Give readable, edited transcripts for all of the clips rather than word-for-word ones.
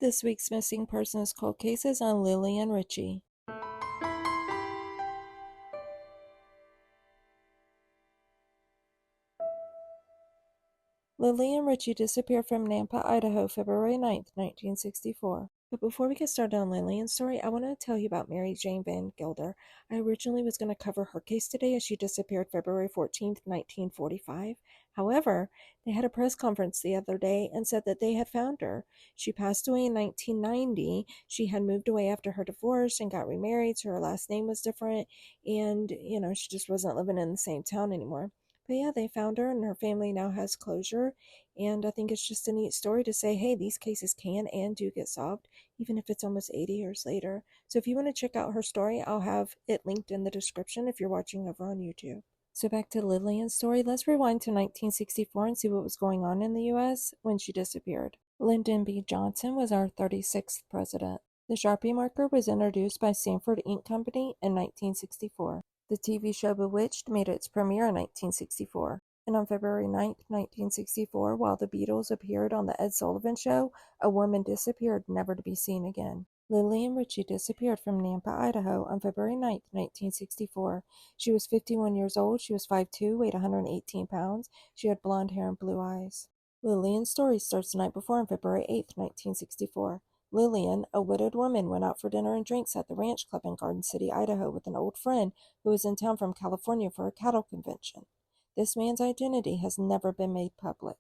This week's missing persons cold case is on Lillian Richey. Lillian Richey disappeared from Nampa, Idaho, February 9, 1964. But before we get started on Lillian's story, I want to tell you about Mary Jane Van Gilder. I originally was going to cover her case today as she disappeared February 14, 1945. However, they had a press conference the other day and said that they had found her. She passed away in 1990. She had moved away after her divorce and got remarried, so her last name was different, and, she just wasn't living in the same town anymore. But yeah, they found her and her family now has closure. And I think it's just a neat story to say, hey, these cases can and do get solved, even if it's almost 80 years later. So if you want to check out her story, I'll have it linked in the description if you're watching over on YouTube. So back to Lillian's story, let's rewind to 1964 and see what was going on in the U.S. when she disappeared. Lyndon B. Johnson was our 36th president. The Sharpie marker was introduced by Sanford Ink Company in 1964. The TV show Bewitched made its premiere in 1964. And on February 9, 1964, while the Beatles appeared on The Ed Sullivan Show, a woman disappeared, never to be seen again. Lillian Richey disappeared from Nampa, Idaho on February 9, 1964. She was 51 years old. She was 5'2", weighed 118 pounds. She had blonde hair and blue eyes. Lillian's story starts the night before on February 8, 1964. Lillian, a widowed woman, went out for dinner and drinks at the Ranch Club in Garden City, Idaho, with an old friend who was in town from California for a cattle convention. This man's identity has never been made public.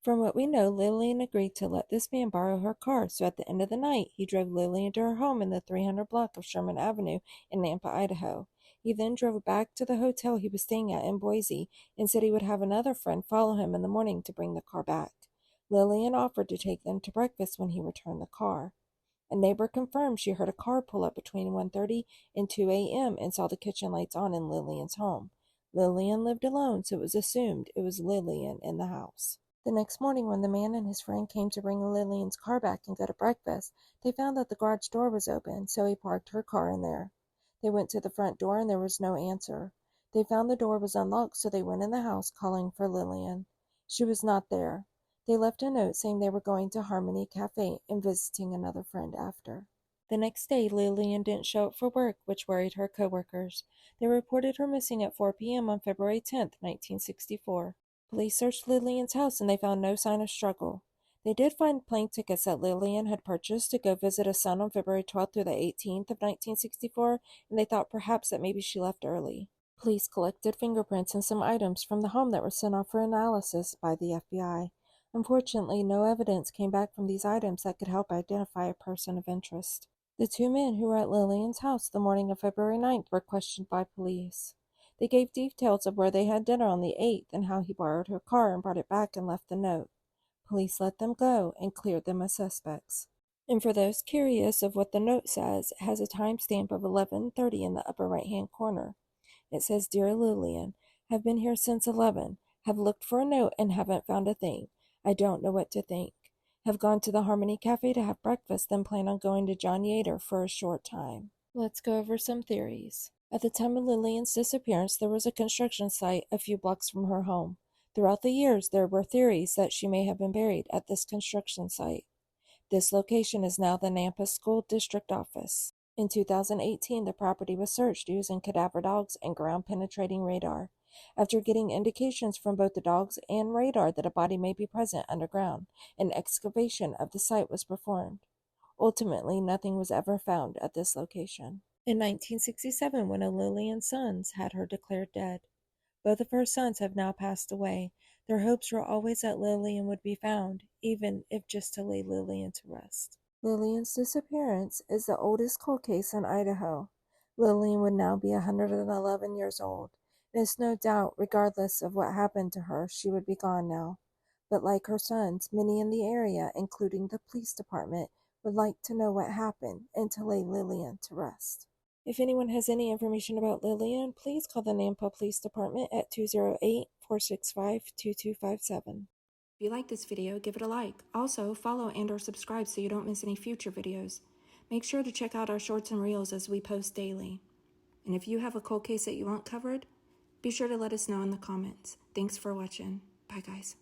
From what we know, Lillian agreed to let this man borrow her car, so at the end of the night, he drove Lillian to her home in the 300 block of Sherman Avenue in Nampa, Idaho. He then drove back to the hotel he was staying at in Boise and said he would have another friend follow him in the morning to bring the car back. Lillian offered to take them to breakfast when he returned the car. A neighbor confirmed she heard a car pull up between 1:30 and 2 a.m. and saw the kitchen lights on in Lillian's home. Lillian lived alone, so it was assumed it was Lillian in the house. The next morning, when the man and his friend came to bring Lillian's car back and go to breakfast, they found that the garage door was open, so he parked her car in there. They went to the front door and there was no answer. They found the door was unlocked, so they went in the house calling for Lillian. She was not there. They left a note saying they were going to Harmony Cafe and visiting another friend after. The next day, Lillian didn't show up for work, which worried her coworkers. They reported her missing at 4 p.m. on February 10, 1964. Police searched Lillian's house and they found no sign of struggle. They did find plane tickets that Lillian had purchased to go visit a son on February 12th through the 18th of 1964, and they thought perhaps that maybe she left early. Police collected fingerprints and some items from the home that were sent off for analysis by the FBI. Unfortunately, no evidence came back from these items that could help identify a person of interest. The two men who were at Lillian's house the morning of February 9th were questioned by police. They gave details of where they had dinner on the 8th and how he borrowed her car and brought it back and left the note. Police let them go and cleared them as suspects. And for those curious of what the note says, it has a timestamp of 11:30 in the upper right-hand corner. It says, "Dear Lillian, have been here since 11. Have looked for a note and haven't found a thing. I don't know what to think. Have gone to the Harmony Cafe to have breakfast, then plan on going to John Yater for a short time." Let's go over some theories. At the time of Lillian's disappearance, there was a construction site a few blocks from her home. Throughout the years, there were theories that she may have been buried at this construction site. This location is now the Nampa School District Office. In 2018, the property was searched using cadaver dogs and ground-penetrating radar. After getting indications from both the dogs and radar that a body may be present underground, an excavation of the site was performed. Ultimately, nothing was ever found at this location. In 1967, one of Lillian's sons had her declared dead. Both of her sons have now passed away. Their hopes were always that Lillian would be found, even if just to lay Lillian to rest. Lillian's disappearance is the oldest cold case in Idaho. Lillian would now be 111 years old. There's no doubt, regardless of what happened to her, she would be gone now. But like her sons, many in the area, including the police department, would like to know what happened and to lay Lillian to rest. If anyone has any information about Lillian, please call the Nampa Police Department at 208-465-2257. If you like this video, give it a like. Also, follow and/or subscribe so you don't miss any future videos. Make sure to check out our shorts and reels as we post daily. And if you have a cold case that you want covered, be sure to let us know in the comments. Thanks for watching. Bye, guys.